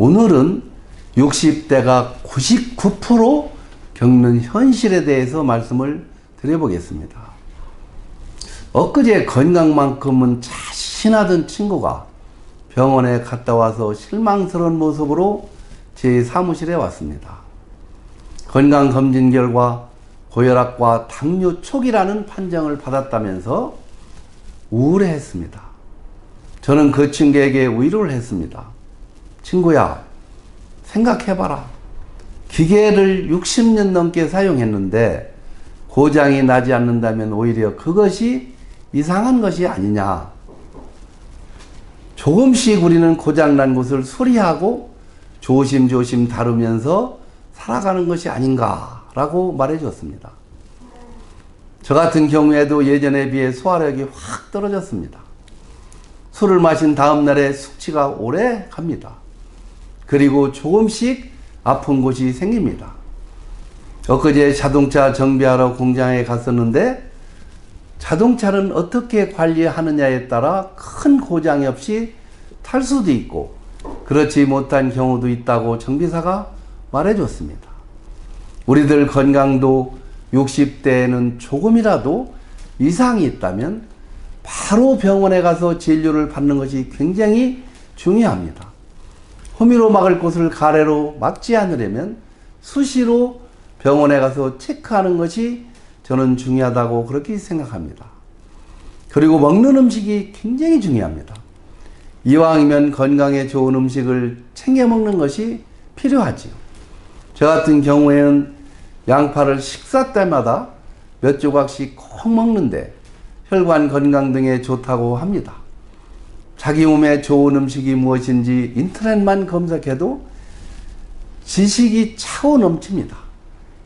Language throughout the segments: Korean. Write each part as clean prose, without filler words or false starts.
오늘은 60대가 99% 겪는 현실에 대해서 말씀을 드려보겠습니다. 엊그제 건강만큼은 자신하던 친구가 병원에 갔다 와서 실망스러운 모습으로 제 사무실에 왔습니다. 건강검진 결과 고혈압과 당뇨 초기라는 판정을 받았다면서 우울해했습니다. 저는 그 친구에게 위로를 했습니다. 친구야, 생각해봐라. 기계를 60년 넘게 사용했는데 고장이 나지 않는다면 오히려 그것이 이상한 것이 아니냐. 조금씩 우리는 고장난 것을 수리하고 조심조심 다루면서 살아가는 것이 아닌가라고 말해줬습니다. 저 같은 경우에도 예전에 비해 소화력이 확 떨어졌습니다. 술을 마신 다음 날에 숙취가 오래 갑니다. 그리고 조금씩 아픈 곳이 생깁니다. 엊그제 자동차 정비하러 공장에 갔었는데 자동차는 어떻게 관리하느냐에 따라 큰 고장이 없이 탈 수도 있고 그렇지 못한 경우도 있다고 정비사가 말해줬습니다. 우리들 건강도 60대에는 조금이라도 이상이 있다면 바로 병원에 가서 진료를 받는 것이 굉장히 중요합니다. 호미로 막을 곳을 가래로 막지 않으려면 수시로 병원에 가서 체크하는 것이 저는 중요하다고 그렇게 생각합니다. 그리고 먹는 음식이 굉장히 중요합니다. 이왕이면 건강에 좋은 음식을 챙겨 먹는 것이 필요하지요. 저 같은 경우에는 양파를 식사 때마다 몇 조각씩 꼭 먹는데 혈관 건강 등에 좋다고 합니다. 자기 몸에 좋은 음식이 무엇인지 인터넷만 검색해도 지식이 차고 넘칩니다.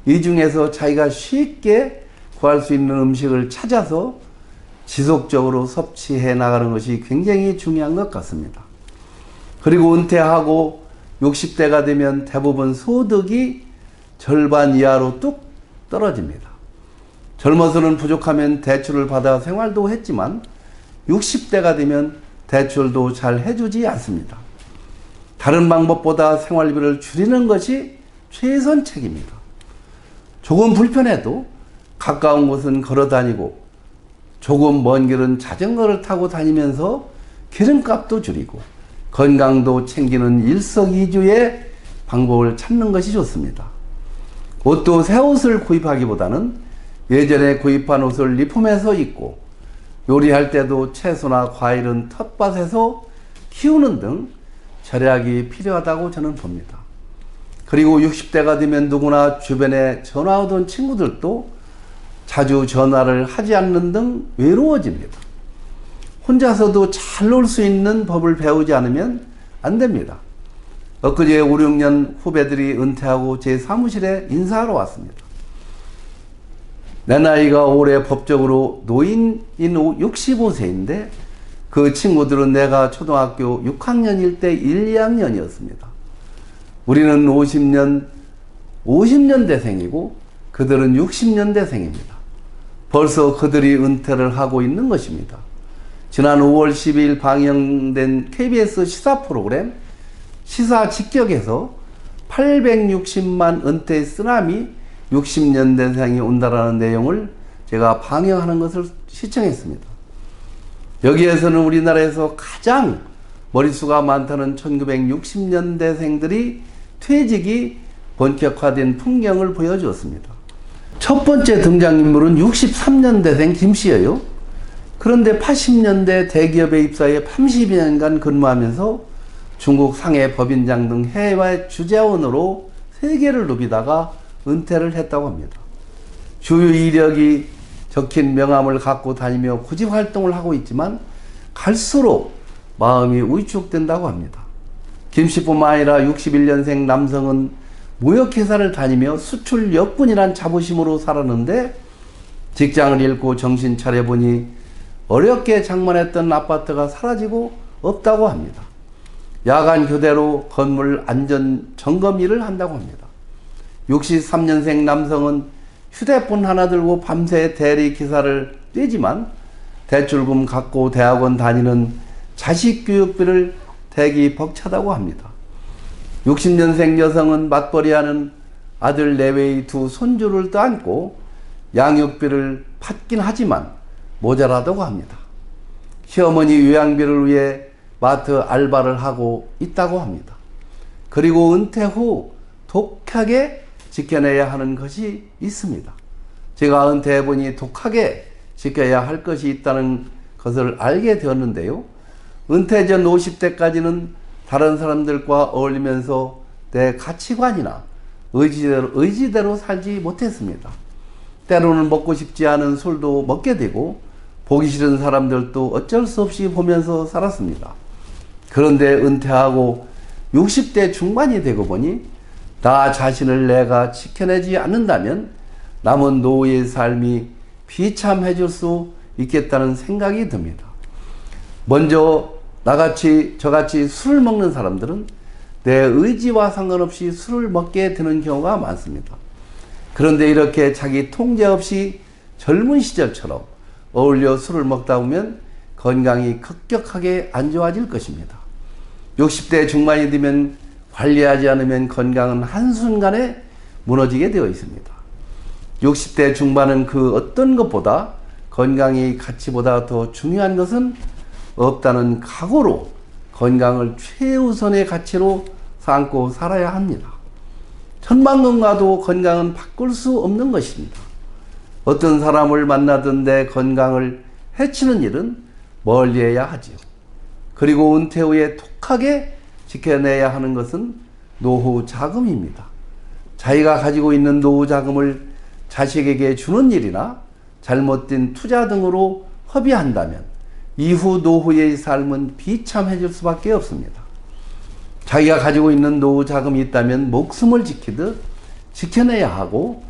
이 중에서 자기가 쉽게 구할 수 있는 음식을 찾아서 지속적으로 섭취해 나가는 것이 굉장히 중요한 것 같습니다. 그리고 은퇴하고 60대가 되면 대부분 소득이 절반 이하로 뚝 떨어집니다. 젊어서는 부족하면 대출을 받아 생활도 했지만 60대가 되면 대출도 잘 해주지 않습니다. 다른 방법보다 생활비를 줄이는 것이 최선책입니다. 조금 불편해도 가까운 곳은 걸어 다니고 조금 먼 길은 자전거를 타고 다니면서 기름값도 줄이고 건강도 챙기는 일석이조의 방법을 찾는 것이 좋습니다. 옷도 새 옷을 구입하기보다는 예전에 구입한 옷을 리폼해서 입고 요리할 때도 채소나 과일은 텃밭에서 키우는 등 절약이 필요하다고 저는 봅니다. 그리고 60대가 되면 누구나 주변에 전화 오던 친구들도 자주 전화를 하지 않는 등 외로워집니다. 혼자서도 잘 놀 수 있는 법을 배우지 않으면 안 됩니다. 엊그제 5, 6년 후배들이 은퇴하고 제 사무실에 인사하러 왔습니다. 내 나이가 올해 법적으로 노인인 65세인데 그 친구들은 내가 초등학교 6학년일 때 1, 2학년이었습니다. 우리는 50년대생이고 그들은 60년대생입니다. 벌써 그들이 은퇴를 하고 있는 것입니다. 지난 5월 12일 방영된 KBS 시사 프로그램 시사 직격에서 860만 은퇴 쓰나미 60년대생이 온다라는 내용을 제가 방영하는 것을 시청했습니다. 여기에서는 우리나라에서 가장 머릿수가 많다는 1960년대생들이 퇴직이 본격화된 풍경을 보여주었습니다. 첫 번째 등장인물은 63년대생 김씨예요. 그런데 80년대 대기업에 입사해 30년간 근무하면서 중국 상해 법인장 등 해외 주재원으로 세계를 누비다가 은퇴를 했다고 합니다. 주요 이력이 적힌 명함을 갖고 다니며 구직 활동을 하고 있지만 갈수록 마음이 위축된다고 합니다. 김씨뿐만 아니라 61년생 남성은 무역회사를 다니며 수출 역군이란 자부심으로 살았는데 직장을 잃고 정신 차려보니 어렵게 장만했던 아파트가 사라지고 없다고 합니다. 야간 교대로 건물 안전 점검 일을 한다고 합니다. 63년생 남성은 휴대폰 하나 들고 밤새 대리 기사를 뛰지만 대출금 갖고 대학원 다니는 자식 교육비를 대기 벅차다고 합니다. 60년생 여성은 맞벌이하는 아들 내외의 두 손주를 떠안고 양육비를 받긴 하지만 모자라다고 합니다. 시어머니 요양비를 위해 마트 알바를 하고 있다고 합니다. 그리고 은퇴 후 독하게 지켜내야 하는 것이 있습니다. 제가 은퇴해보니 독하게 지켜야 할 것이 있다는 것을 알게 되었는데요. 은퇴 전 50대까지는 다른 사람들과 어울리면서 내 가치관이나 의지대로 살지 못했습니다. 때로는 먹고 싶지 않은 술도 먹게 되고 보기 싫은 사람들도 어쩔 수 없이 보면서 살았습니다. 그런데 은퇴하고 60대 중반이 되고 보니 나 자신을 내가 지켜내지 않는다면 남은 노후의 삶이 비참해질 수 있겠다는 생각이 듭니다. 먼저 저같이 술을 먹는 사람들은 내 의지와 상관없이 술을 먹게 되는 경우가 많습니다. 그런데 이렇게 자기 통제 없이 젊은 시절처럼 어울려 술을 먹다 보면 건강이 급격하게 안 좋아질 것입니다. 60대 중반이 되면 관리하지 않으면 건강은 한순간에 무너지게 되어 있습니다. 60대 중반은 그 어떤 것보다 건강이 가치보다 더 중요한 것은 없다는 각오로 건강을 최우선의 가치로 삼고 살아야 합니다. 천만금과도 건강은 바꿀 수 없는 것입니다. 어떤 사람을 만나든 내 건강을 해치는 일은 멀리해야 하지요. 그리고 은퇴 후에 독하게 지켜내야 하는 것은 노후 자금입니다. 자기가 가지고 있는 노후 자금을 자식에게 주는 일이나 잘못된 투자 등으로 허비한다면 이후 노후의 삶은 비참해질 수밖에 없습니다. 자기가 가지고 있는 노후 자금이 있다면 목숨을 지키듯 지켜내야 하고,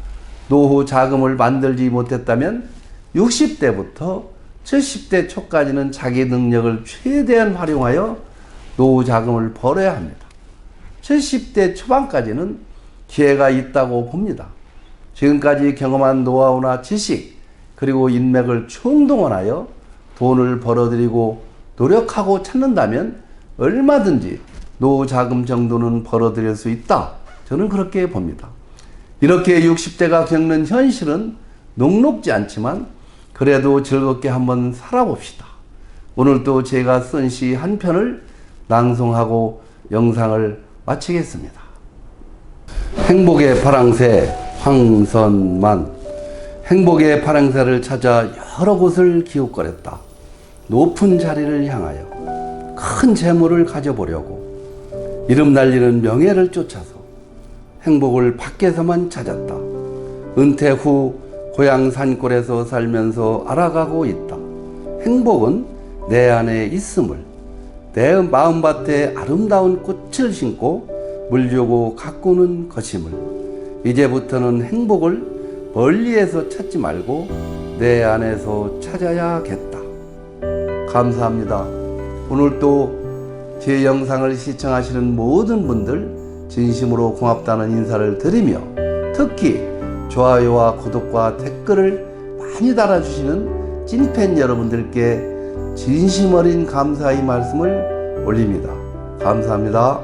노후 자금을 만들지 못했다면 60대부터 70대 초까지는 자기 능력을 최대한 활용하여 노후 자금을 벌어야 합니다. 70대 초반까지는 기회가 있다고 봅니다. 지금까지 경험한 노하우나 지식 그리고 인맥을 총동원하여 돈을 벌어들이고 노력하고 찾는다면 얼마든지 노후 자금 정도는 벌어들일 수 있다. 저는 그렇게 봅니다. 이렇게 60대가 겪는 현실은 녹록지 않지만 그래도 즐겁게 한번 살아봅시다. 오늘도 제가 쓴 시 한 편을 낭송하고 영상을 마치겠습니다. 행복의 파랑새 황선만. 행복의 파랑새를 찾아 여러 곳을 기웃거렸다. 높은 자리를 향하여 큰 재물을 가져보려고 이름 날리는 명예를 쫓아서 행복을 밖에서만 찾았다. 은퇴 후 고향 산골에서 살면서 알아가고 있다. 행복은 내 안에 있음을, 내 마음밭에 아름다운 꽃을 심고 물주고 가꾸는 것임을, 이제부터는 행복을 멀리에서 찾지 말고 내 안에서 찾아야겠다. 감사합니다. 오늘도 제 영상을 시청하시는 모든 분들 진심으로 고맙다는 인사를 드리며, 특히 좋아요와 구독과 댓글을 많이 달아주시는 찐팬 여러분들께 진심 어린 감사의 말씀을 올립니다. 감사합니다.